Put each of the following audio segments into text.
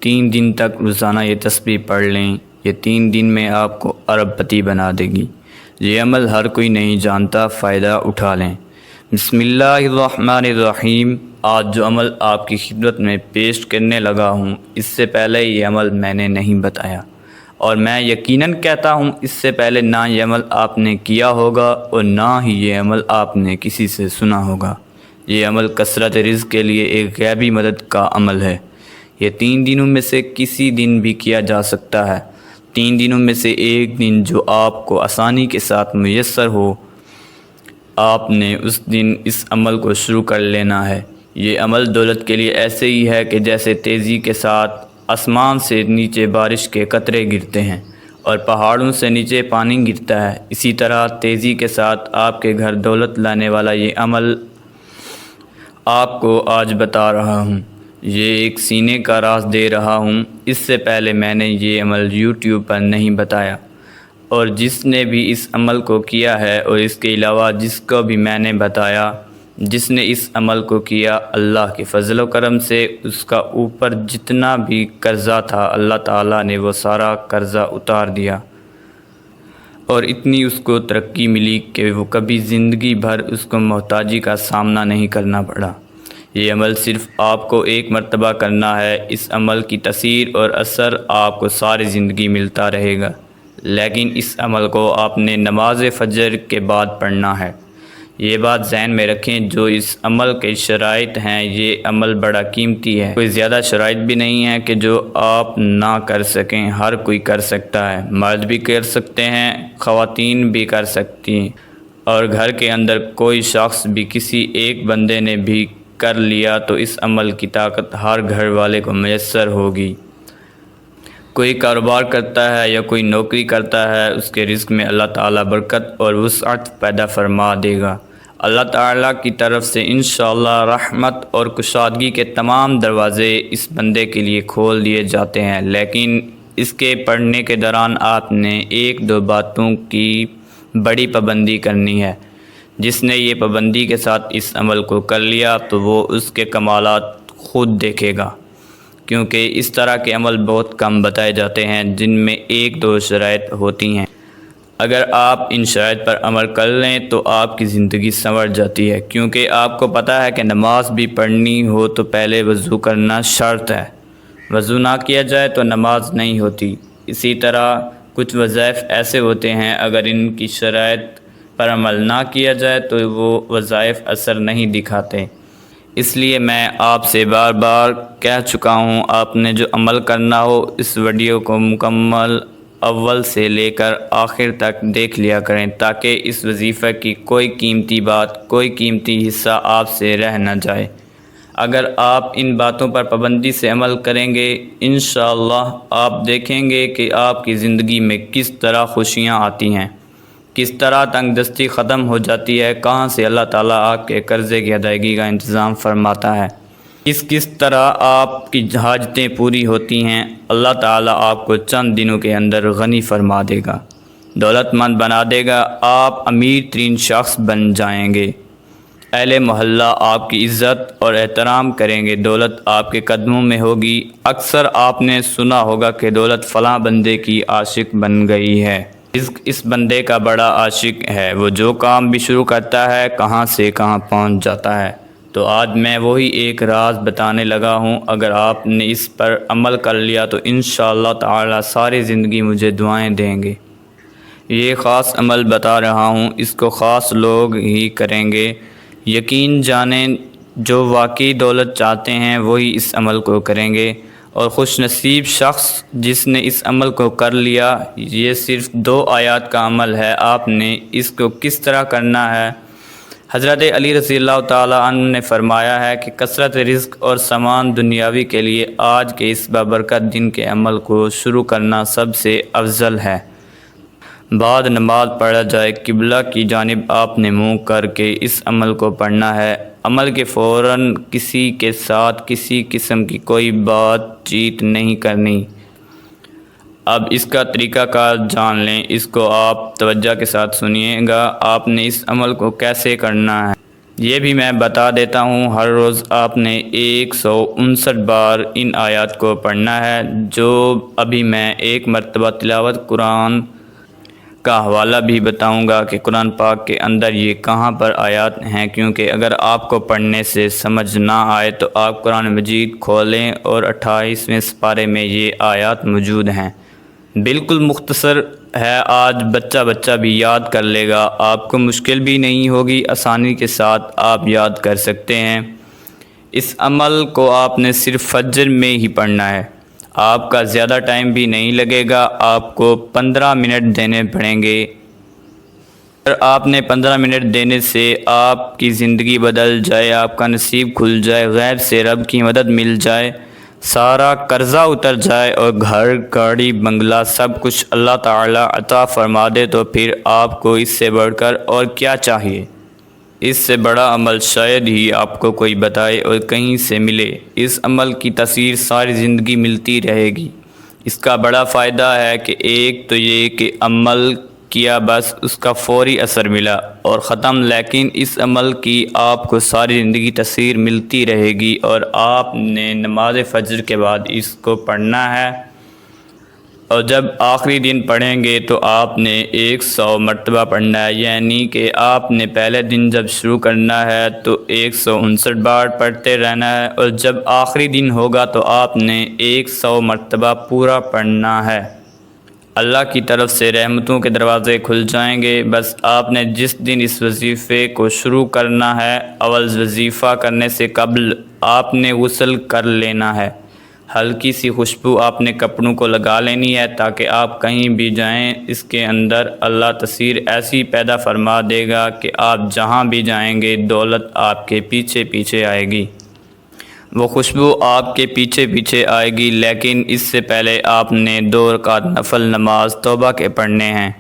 3 دن تک روزانہ یہ تسبیح پڑھ لیں، یہ 3 دن میں آپ کو ارب پتی بنا دے گی۔ یہ عمل ہر کوئی نہیں جانتا، فائدہ اٹھا لیں۔ بسم اللہ الرحمن الرحیم۔ آج جو عمل آپ کی خدمت میں پیش کرنے لگا ہوں، اس سے پہلے یہ عمل میں نے نہیں بتایا، اور میں یقیناً کہتا ہوں اس سے پہلے نہ یہ عمل آپ نے کیا ہوگا اور نہ ہی یہ عمل آپ نے کسی سے سنا ہوگا۔ یہ عمل کثرت رزق کے لیے ایک غیبی مدد کا عمل ہے۔ یہ 3 دنوں میں سے کسی دن بھی کیا جا سکتا ہے۔ 3 دنوں میں سے ایک دن جو آپ کو آسانی کے ساتھ میسر ہو، آپ نے اس دن اس عمل کو شروع کر لینا ہے۔ یہ عمل دولت کے لیے ایسے ہی ہے کہ جیسے تیزی کے ساتھ آسمان سے نیچے بارش کے قطرے گرتے ہیں اور پہاڑوں سے نیچے پانی گرتا ہے، اسی طرح تیزی کے ساتھ آپ کے گھر دولت لانے والا یہ عمل آپ کو آج بتا رہا ہوں۔ یہ ایک سینے کا راز دے رہا ہوں۔ اس سے پہلے میں نے یہ عمل یوٹیوب پر نہیں بتایا، اور جس نے بھی اس عمل کو کیا ہے اور اس کے علاوہ جس کو بھی میں نے بتایا، جس نے اس عمل کو کیا، اللہ کے فضل و کرم سے اس کا اوپر جتنا بھی قرضہ تھا، اللہ تعالیٰ نے وہ سارا قرضہ اتار دیا، اور اتنی اس کو ترقی ملی کہ وہ کبھی زندگی بھر اس کو محتاجی کا سامنا نہیں کرنا پڑا۔ یہ عمل صرف آپ کو ایک مرتبہ کرنا ہے۔ اس عمل کی تاثیر اور اثر آپ کو ساری زندگی ملتا رہے گا، لیکن اس عمل کو آپ نے نماز فجر کے بعد پڑھنا ہے۔ یہ بات ذہن میں رکھیں، جو اس عمل کے شرائط ہیں، یہ عمل بڑا قیمتی ہے۔ کوئی زیادہ شرائط بھی نہیں ہے کہ جو آپ نہ کر سکیں، ہر کوئی کر سکتا ہے۔ مرد بھی کر سکتے ہیں، خواتین بھی کر سکتی ہیں، اور گھر کے اندر کوئی شخص بھی کسی ایک بندے نے بھی کر لیا تو اس عمل کی طاقت ہر گھر والے کو میسر ہوگی۔ کوئی کاروبار کرتا ہے یا کوئی نوکری کرتا ہے، اس کے رزق میں اللہ تعالیٰ برکت اور وسعت پیدا فرما دے گا۔ اللہ تعالیٰ کی طرف سے انشاءاللہ رحمت اور کشادگی کے تمام دروازے اس بندے کے لیے کھول دیے جاتے ہیں، لیکن اس کے پڑھنے کے دوران آپ نے 1-2 باتوں کی بڑی پابندی کرنی ہے۔ جس نے یہ پابندی کے ساتھ اس عمل کو کر لیا تو وہ اس کے کمالات خود دیکھے گا، کیونکہ اس طرح کے عمل بہت کم بتائے جاتے ہیں جن میں 1-2 شرائط ہوتی ہیں۔ اگر آپ ان شرائط پر عمل کر لیں تو آپ کی زندگی سنور جاتی ہے، کیونکہ آپ کو پتہ ہے کہ نماز بھی پڑھنی ہو تو پہلے وضو کرنا شرط ہے۔ وضو نہ کیا جائے تو نماز نہیں ہوتی۔ اسی طرح کچھ وظائف ایسے ہوتے ہیں، اگر ان کی شرائط پر عمل نہ کیا جائے تو وہ وظائف اثر نہیں دکھاتے۔ اس لیے میں آپ سے بار بار کہہ چکا ہوں، آپ نے جو عمل کرنا ہو اس ویڈیو کو مکمل اول سے لے کر آخر تک دیکھ لیا کریں، تاکہ اس وظیفہ کی کوئی قیمتی بات، کوئی قیمتی حصہ آپ سے رہ نہ جائے۔ اگر آپ ان باتوں پر پابندی سے عمل کریں گے، انشاءاللہ آپ دیکھیں گے کہ آپ کی زندگی میں کس طرح خوشیاں آتی ہیں، کس طرح تنگ دستی ختم ہو جاتی ہے، کہاں سے اللہ تعالیٰ آپ کے قرضے کی ادائیگی کا انتظام فرماتا ہے، کس طرح آپ کی حاجتیں پوری ہوتی ہیں۔ اللہ تعالیٰ آپ کو چند دنوں کے اندر غنی فرما دے گا، دولت مند بنا دے گا، آپ امیر ترین شخص بن جائیں گے، اہل محلہ آپ کی عزت اور احترام کریں گے، دولت آپ کے قدموں میں ہوگی۔ اکثر آپ نے سنا ہوگا کہ دولت فلاں بندے کی عاشق بن گئی ہے۔ رزق اس بندے کا بڑا عاشق ہے، وہ جو کام بھی شروع کرتا ہے کہاں سے کہاں پہنچ جاتا ہے۔ تو آج میں وہی ایک راز بتانے لگا ہوں، اگر آپ نے اس پر عمل کر لیا تو انشاءاللہ تعالی ساری زندگی مجھے دعائیں دیں گے۔ یہ خاص عمل بتا رہا ہوں، اس کو خاص لوگ ہی کریں گے۔ یقین جانیں، جو واقعی دولت چاہتے ہیں وہی اس عمل کو کریں گے، اور خوش نصیب شخص جس نے اس عمل کو کر لیا۔ یہ صرف 2 آیات کا عمل ہے۔ آپ نے اس کو کس طرح کرنا ہے؟ حضرت علی رضی اللہ تعالیٰ عنہ نے فرمایا ہے کہ کثرت رزق اور سامان دنیاوی کے لیے آج کے اس بابرکت دن کے عمل کو شروع کرنا سب سے افضل ہے۔ بعد نماز پڑھا جائے، قبلہ کی جانب آپ نے منہ کر کے اس عمل کو پڑھنا ہے۔ عمل کے فوراً کسی کے ساتھ کسی قسم کی کوئی بات چیت نہیں کرنی۔ اب اس کا طریقہ کار جان لیں، اس کو آپ توجہ کے ساتھ سنیے گا۔ آپ نے اس عمل کو کیسے کرنا ہے؟ یہ بھی میں بتا دیتا ہوں، ہر روز آپ نے 159 بار ان آیات کو پڑھنا ہے، جو ابھی میں ایک مرتبہ تلاوت قرآن کا حوالہ بھی بتاؤں گا کہ قرآن پاک کے اندر یہ کہاں پر آیات ہیں، کیونکہ اگر آپ کو پڑھنے سے سمجھ نہ آئے تو آپ قرآن مجید کھولیں اور 28ویں سپارے میں یہ آیات موجود ہیں۔ بالکل مختصر ہے، آج بچہ بھی یاد کر لے گا، آپ کو مشکل بھی نہیں ہوگی، آسانی کے ساتھ آپ یاد کر سکتے ہیں۔ اس عمل کو آپ نے صرف فجر میں ہی پڑھنا ہے، آپ کا زیادہ ٹائم بھی نہیں لگے گا، آپ کو 15 منٹ دینے پڑیں گے۔ اگر آپ نے 15 منٹ دینے سے آپ کی زندگی بدل جائے، آپ کا نصیب کھل جائے، غیب سے رب کی مدد مل جائے، سارا قرضہ اتر جائے اور گھر گاڑی بنگلہ سب کچھ اللہ تعالیٰ عطا فرما دے، تو پھر آپ کو اس سے بڑھ کر اور کیا چاہیے؟ اس سے بڑا عمل شاید ہی آپ کو کوئی بتائے اور کہیں سے ملے۔ اس عمل کی تاثیر ساری زندگی ملتی رہے گی۔ اس کا بڑا فائدہ ہے کہ ایک تو یہ کہ عمل کیا بس اس کا فوری اثر ملا اور ختم، لیکن اس عمل کی آپ کو ساری زندگی تاثیر ملتی رہے گی، اور آپ نے نماز فجر کے بعد اس کو پڑھنا ہے، اور جب آخری دن پڑھیں گے تو آپ نے 100 مرتبہ پڑھنا ہے، یعنی کہ آپ نے پہلے دن جب شروع کرنا ہے تو 159 بار پڑھتے رہنا ہے، اور جب آخری دن ہوگا تو آپ نے 100 مرتبہ پورا پڑھنا ہے۔ اللہ کی طرف سے رحمتوں کے دروازے کھل جائیں گے۔ بس آپ نے جس دن اس وظیفے کو شروع کرنا ہے، اول وظیفہ کرنے سے قبل آپ نے غسل کر لینا ہے، ہلکی سی خوشبو آپ نے کپڑوں کو لگا لینی ہے تاکہ آپ کہیں بھی جائیں اس کے اندر اللہ تاثیر ایسی پیدا فرما دے گا کہ آپ جہاں بھی جائیں گے دولت آپ کے پیچھے پیچھے آئے گی، وہ خوشبو آپ کے پیچھے پیچھے آئے گی۔ لیکن اس سے پہلے آپ نے 2 رکعت نفل نماز توبہ کے پڑھنے ہیں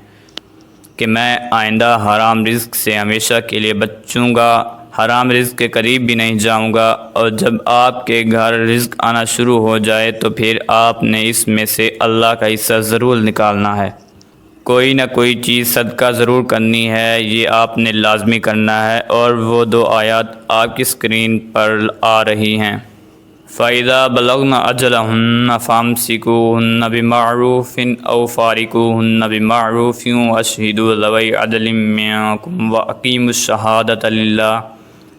کہ میں آئندہ حرام رزق سے ہمیشہ کے لیے بچوں گا، حرام رزق کے قریب بھی نہیں جاؤں گا، اور جب آپ کے گھر رزق آنا شروع ہو جائے تو پھر آپ نے اس میں سے اللہ کا حصہ ضرور نکالنا ہے، کوئی نہ کوئی چیز صدقہ ضرور کرنی ہے، یہ آپ نے لازمی کرنا ہے۔ اور وہ 2 آیات آپ کی اسکرین پر آ رہی ہیں۔ فَإِذَا بَلَغْنَ أَجَلَهُنَّ فَأَمْسِكُوهُنَّ بِمَعْرُوفٍ أَوْ فَارِقُوهُنَّ بِمَعْرُوفٍ وَأَشْهِدُوا ذَوَيْ عَدْلٍ مِّنكُمْ وَأَقِيمُوا الشَّهَادَةَ لِلَّهِ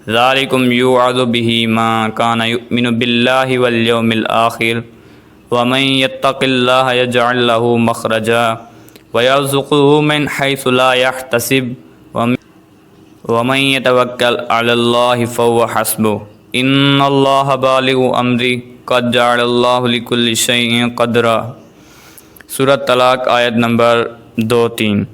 ذَلِكُمْ يُوعَظُ بِهِ مَن كَانَ يُؤْمِنُ بِاللَّهِ وَالْيَوْمِ الْآخِرِ وَمَن يَتَّقِ اللَّهَ يَجْعَل لَّهُ مَخْرَجًا وَيَرْزُقْهُ مِنْ حَيْثُ لَا يَحْتَسِبُ وَمَن يَتَوَكَّلْ عَلَى اللَّهِ فَهُوَ حَسْبُهُ إِنَّ اللَّهَ بَالِغُ أَمْرِهِ قَدْ جَعَلَ اللَّهُ لِكُلِّ شَيْءٍ قَدْرًا۔ سورۃ طلاق آیت نمبر 2-3۔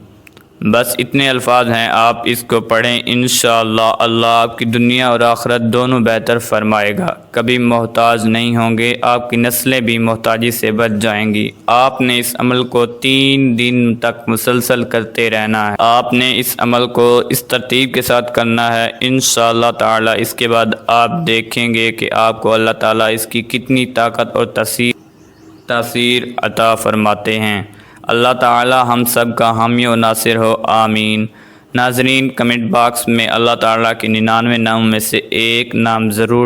بس اتنے الفاظ ہیں، آپ اس کو پڑھیں، انشاءاللہ اللہ آپ کی دنیا اور آخرت دونوں بہتر فرمائے گا، کبھی محتاج نہیں ہوں گے، آپ کی نسلیں بھی محتاجی سے بچ جائیں گی۔ آپ نے اس عمل کو 3 دن تک مسلسل کرتے رہنا ہے، آپ نے اس عمل کو اس ترتیب کے ساتھ کرنا ہے، انشاءاللہ تعالی اس کے بعد آپ دیکھیں گے کہ آپ کو اللہ تعالی اس کی کتنی طاقت اور تاثیر عطا فرماتے ہیں۔ اللہ تعالی ہم سب کا حامی و ناصر ہو، آمین۔ ناظرین، کمنٹ باکس میں اللہ تعالیٰ کے 99 نام میں سے ایک نام ضرور